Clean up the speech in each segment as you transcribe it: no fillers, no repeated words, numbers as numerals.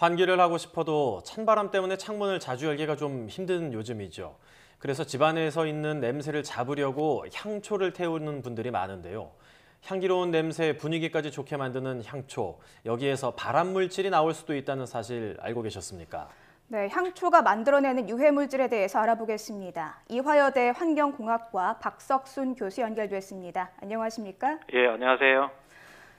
환기를 하고 싶어도 찬바람 때문에 창문을 자주 열기가 좀 힘든 요즘이죠. 그래서 집안에서 있는 냄새를 잡으려고 향초를 태우는 분들이 많은데요. 향기로운 냄새 분위기까지 좋게 만드는 향초, 여기에서 발암 물질이 나올 수도 있다는 사실 알고 계셨습니까? 네, 향초가 만들어내는 유해 물질에 대해서 알아보겠습니다. 이화여대 환경공학과 박석순 교수 연결됐습니다. 안녕하십니까? 예, 안녕하세요.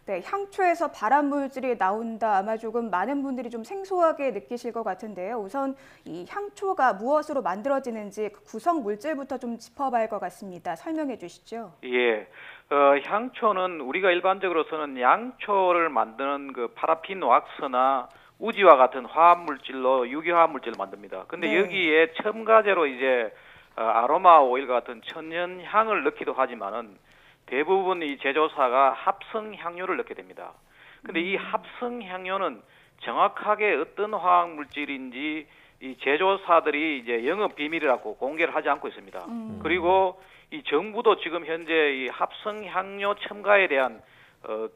네, 향초에서 발암 물질이 나온다. 아마 조금 많은 분들이 좀 생소하게 느끼실 것 같은데요. 우선 이 향초가 무엇으로 만들어지는지 그 구성 물질부터 좀 짚어봐야 할 것 같습니다. 설명해 주시죠. 예, 향초는 우리가 일반적으로 쓰는 양초를 만드는 그 파라핀 왁스나 우지와 같은 화합 물질로 유기화합 물질을 만듭니다. 근데 네. 여기에 첨가제로 이제 아로마 오일 같은 천연 향을 넣기도 하지만은 대부분 이 제조사가 합성 향료를 넣게 됩니다. 근데 이 합성 향료는 정확하게 어떤 화학 물질인지 이 제조사들이 이제 영업 비밀이라고 공개를 하지 않고 있습니다. 그리고 이 정부도 지금 현재 이 합성 향료 첨가에 대한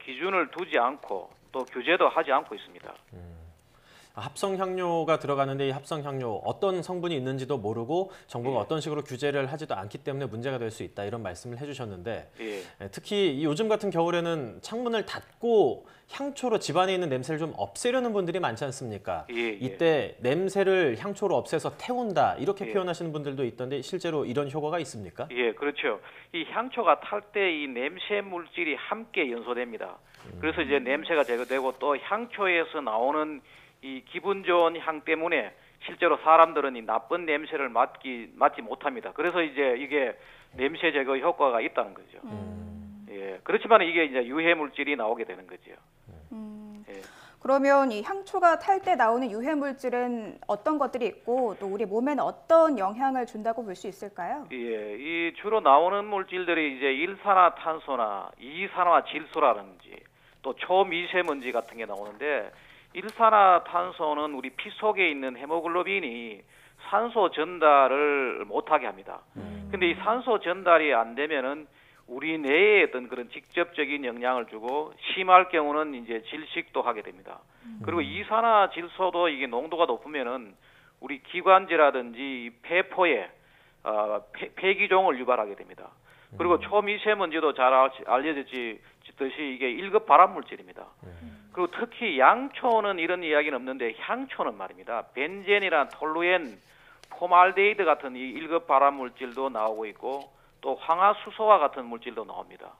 기준을 두지 않고 또 규제도 하지 않고 있습니다. 합성 향료가 들어가는데 이 합성 향료 어떤 성분이 있는지도 모르고 정부가 어떤 식으로 규제를 하지도 않기 때문에 문제가 될 수 있다 이런 말씀을 해주셨는데 특히 요즘 같은 겨울에는 창문을 닫고 향초로 집안에 있는 냄새를 좀 없애려는 분들이 많지 않습니까? 이때 냄새를 향초로 없애서 태운다 이렇게 표현하시는 분들도 있던데 실제로 이런 효과가 있습니까? 예, 그렇죠. 이 향초가 탈 때 이 냄새 물질이 함께 연소됩니다. 그래서 이제 냄새가 제거되고 또 향초에서 나오는 이 기분 좋은 향 때문에 실제로 사람들은 이 나쁜 냄새를 맡지 못합니다. 그래서 이제 이게 냄새 제거 효과가 있다는 거죠. 예, 그렇지만 이게 이제 유해 물질이 나오게 되는 거죠. 예. 그러면 이 향초가 탈 때 나오는 유해 물질은 어떤 것들이 있고 또 우리 몸에는 어떤 영향을 준다고 볼 수 있을까요? 예, 이 주로 나오는 물질들이 이제 일산화탄소나 이산화질소라든지 또 초미세먼지 같은 게 나오는데 일산화탄소는 우리 피 속에 있는 헤모글로빈이 산소 전달을 못하게 합니다. 근데 이 산소 전달이 안 되면은 우리 뇌에 어떤 그런 직접적인 영향을 주고 심할 경우는 이제 질식도 하게 됩니다. 그리고 이산화질소도 이게 농도가 높으면은 우리 기관지라든지 폐포에 폐기종을 유발하게 됩니다. 그리고 초미세먼지도 잘 알려졌듯이 이게 1급 발암 물질입니다. 그리고 특히 양초는 이런 이야기는 없는데 향초는 말입니다. 벤젠이나 톨루엔, 포말데히드 같은 이 1급 발암 물질도 나오고 있고 또 황화수소와 같은 물질도 나옵니다.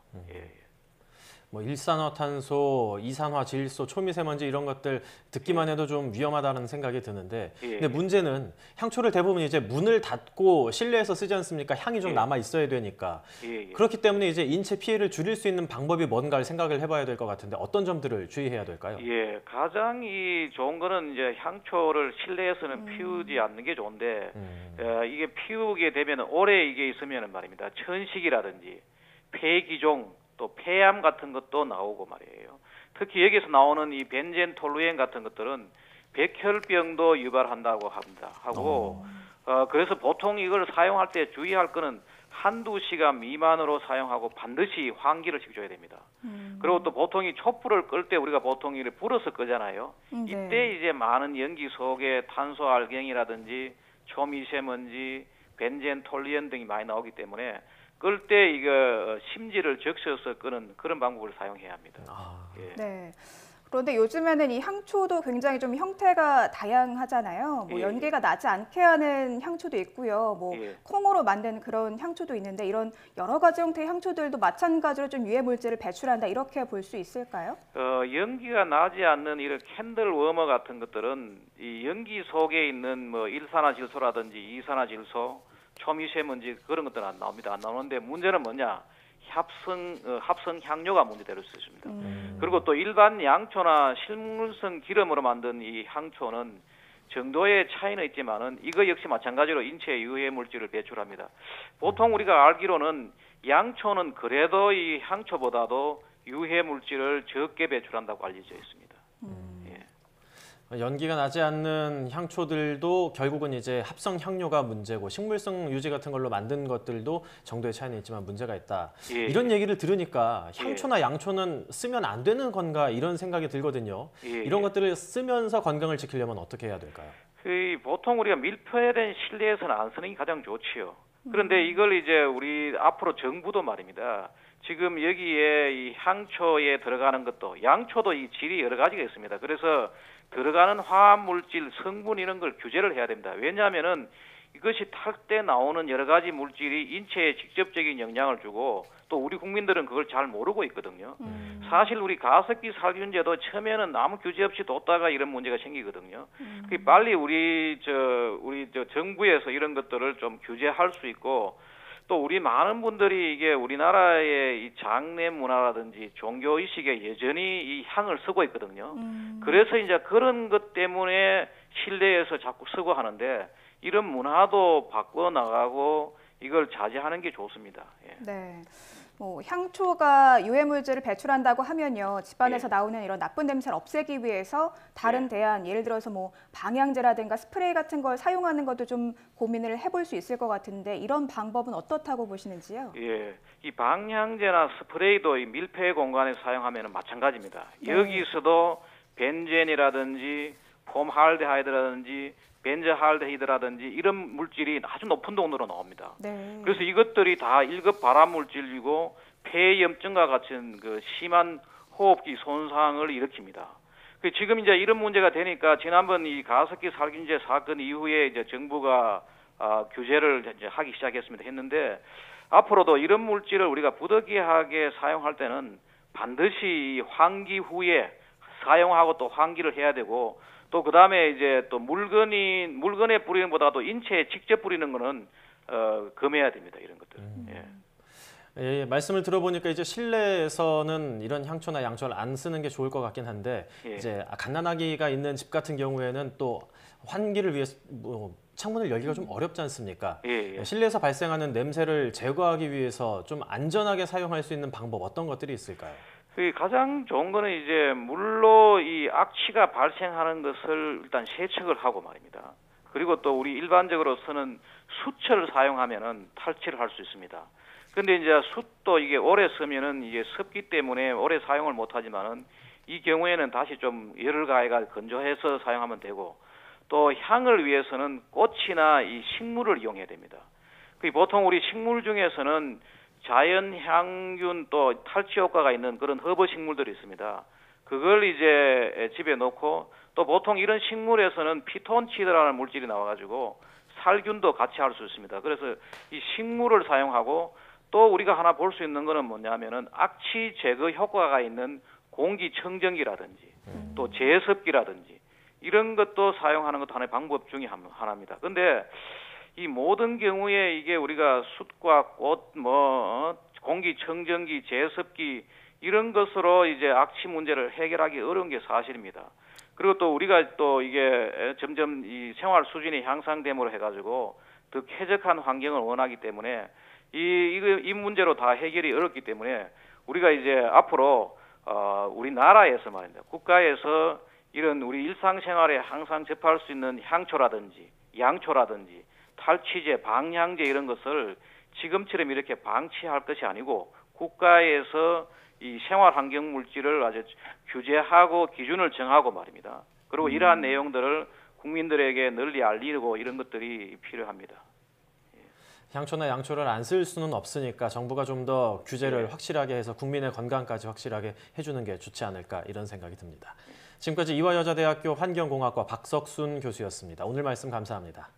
뭐 일산화탄소, 이산화질소, 초미세먼지 이런 것들 듣기만 해도 좀 위험하다는 생각이 드는데 근데 문제는 향초를 대부분 이제 문을 닫고 실내에서 쓰지 않습니까? 향이 좀 남아 있어야 되니까 그렇기 때문에 이제 인체 피해를 줄일 수 있는 방법이 뭔가를 생각을 해봐야 될 것 같은데 어떤 점들을 주의해야 될까요? 예, 가장 좋은 거는 이제 향초를 실내에서는 피우지 않는 게 좋은데 이게 피우게 되면 오래 이게 있으면 말입니다. 천식이라든지 폐기종 또 폐암 같은 것도 나오고 말이에요. 특히 여기서 나오는 이 벤젠 톨루엔 같은 것들은 백혈병도 유발한다고 합니다. 그래서 보통 이걸 사용할 때 주의할 거는 한두 시간 미만으로 사용하고 반드시 환기를 시켜줘야 됩니다. 그리고 또 보통 이 촛불을 끌 때 우리가 보통 이를 불어서 끄잖아요. 이때 이제 많은 연기 속에 탄소 알갱이라든지 초미세먼지, 벤젠 톨루엔 등이 많이 나오기 때문에 끌 때 이거 심지를 적셔서 끄는 그런 방법을 사용해야 합니다. 네. 그런데 요즘에는 이 향초도 굉장히 좀 형태가 다양하잖아요. 뭐 연기가 나지 않게 하는 향초도 있고요. 뭐 콩으로 만든 그런 향초도 있는데 이런 여러 가지 형태의 향초들도 마찬가지로 좀 유해 물질을 배출한다 이렇게 볼 수 있을까요? 연기가 나지 않는 이런 캔들 워머 같은 것들은 이 연기 속에 있는 뭐 일산화질소라든지 이산화질소 초미세먼지 그런 것들은 안 나옵니다. 안 나오는데 문제는 뭐냐? 합성 향료가 문제될 수 있습니다. 그리고 또 일반 양초나 식물성 기름으로 만든 이 향초는 정도의 차이는 있지만은 이거 역시 마찬가지로 인체에 유해 물질을 배출합니다. 보통 우리가 알기로는 양초는 그래도 이 향초보다도 유해 물질을 적게 배출한다고 알려져 있습니다. 연기가 나지 않는 향초들도 결국은 이제 합성 향료가 문제고 식물성 유지 같은 걸로 만든 것들도 정도의 차이는 있지만 문제가 있다. 예. 이런 얘기를 들으니까 향초나 양초는 쓰면 안 되는 건가 이런 생각이 들거든요. 예. 이런 것들을 쓰면서 건강을 지키려면 어떻게 해야 될까요? 보통 우리가 밀폐된 실내에서는 안 쓰는 게 가장 좋지요. 그런데 이걸 이제 우리 앞으로 정부도 말입니다. 지금 여기에 이 향초에 들어가는 것도 양초도 이 질이 여러 가지가 있습니다. 그래서 들어가는 화합물질, 성분 이런 걸 규제를 해야 됩니다. 왜냐하면은 이것이 탈 때 나오는 여러 가지 물질이 인체에 직접적인 영향을 주고 또 우리 국민들은 그걸 잘 모르고 있거든요. 사실 우리 가습기 살균제도 처음에는 아무 규제 없이 뒀다가 이런 문제가 생기거든요. 빨리 우리 정부에서 이런 것들을 좀 규제할 수 있고 또 우리 많은 분들이 이게 우리나라의 이 장례 문화라든지 종교 의식에 여전히 이 향을 쓰고 있거든요. 그래서 이제 그런 것 때문에 실내에서 자꾸 쓰고 하는데 이런 문화도 바꿔 나가고 이걸 자제하는 게 좋습니다. 예. 네. 향초가 유해물질을 배출한다고 하면요, 집안에서 나오는 이런 나쁜 냄새를 없애기 위해서 다른 대안, 예를 들어서 방향제라든가 스프레이 같은 걸 사용하는 것도 좀 고민을 해볼 수 있을 것 같은데 이런 방법은 어떻다고 보시는지요? 예, 이 방향제나 스프레이도 이 밀폐 공간에 사용하면 마찬가지입니다. 네. 여기서도 벤젠이라든지 폼알데하이드라든지 벤저알데히드라든지 이런 물질이 아주 높은 농도로 나옵니다. 네. 그래서 이것들이 다 1급 발암물질이고 폐염증과 같은 그 심한 호흡기 손상을 일으킵니다. 지금 이제 이런 문제가 되니까 지난번 이 가습기 살균제 사건 이후에 이제 정부가 규제를 이제 하기 시작했습니다. 했는데 앞으로도 이런 물질을 우리가 부득이하게 사용할 때는 반드시 환기 후에 사용하고 또 환기를 해야 되고 또 그다음에 이제 또 물건에 뿌리는 보다도 인체에 직접 뿌리는 거는 금해야 됩니다. 이런 것들. 예, 말씀을 들어보니까 이제 실내에서는 이런 향초나 양초를 안 쓰는 게 좋을 것 같긴 한데 이제 갓난아기가 있는 집 같은 경우에는 또 환기를 위해서 창문을 열기가 좀 어렵지 않습니까? 실내에서 발생하는 냄새를 제거하기 위해서 좀 안전하게 사용할 수 있는 방법 어떤 것들이 있을까요? 가장 좋은 거는 이제 물로 이 악취가 발생하는 것을 일단 세척을 하고 말입니다. 그리고 또 우리 일반적으로 쓰는 숯을 사용하면은 탈취를 할 수 있습니다. 근데 이제 숯도 이게 오래 쓰면은 이게 습기 때문에 오래 사용을 못 하지만은 이 경우에는 다시 좀 열을 가해가 건조해서 사용하면 되고 또 향을 위해서는 꽃이나 이 식물을 이용해야 됩니다. 보통 우리 식물 중에서는 자연 향균 또 탈취 효과가 있는 그런 허브 식물들이 있습니다. 그걸 이제 집에 놓고 또 보통 이런 식물에서는 피톤치드라는 물질이 나와가지고 살균도 같이 할 수 있습니다. 그래서 이 식물을 사용하고 또 우리가 하나 볼 수 있는 거는 뭐냐면은 악취 제거 효과가 있는 공기청정기라든지 또 제습기라든지 이런 것도 사용하는 것도 하나의 방법 중에 하나입니다. 근데 이 모든 경우에 이게 우리가 숯과 꽃, 공기청정기, 제습기 이런 것으로 이제 악취 문제를 해결하기 어려운 게 사실입니다. 그리고 또 우리가 또 이게 점점 이 생활 수준이 향상됨으로 해가지고 더 쾌적한 환경을 원하기 때문에 이 문제로 다 해결이 어렵기 때문에 우리가 이제 앞으로 우리나라에서 말입니다. 국가에서 이런 우리 일상생활에 항상 접할 수 있는 향초라든지 양초라든지 탈취제, 방향제 이런 것을 지금처럼 이렇게 방치할 것이 아니고 국가에서 이 생활환경 물질을 아주 규제하고 기준을 정하고 말입니다. 그리고 이러한 내용들을 국민들에게 널리 알리고 이런 것들이 필요합니다. 향초나 양초를 안 쓸 수는 없으니까 정부가 좀 더 규제를 확실하게 해서 국민의 건강까지 확실하게 해주는 게 좋지 않을까 이런 생각이 듭니다. 지금까지 이화여자대학교 환경공학과 박석순 교수였습니다. 오늘 말씀 감사합니다.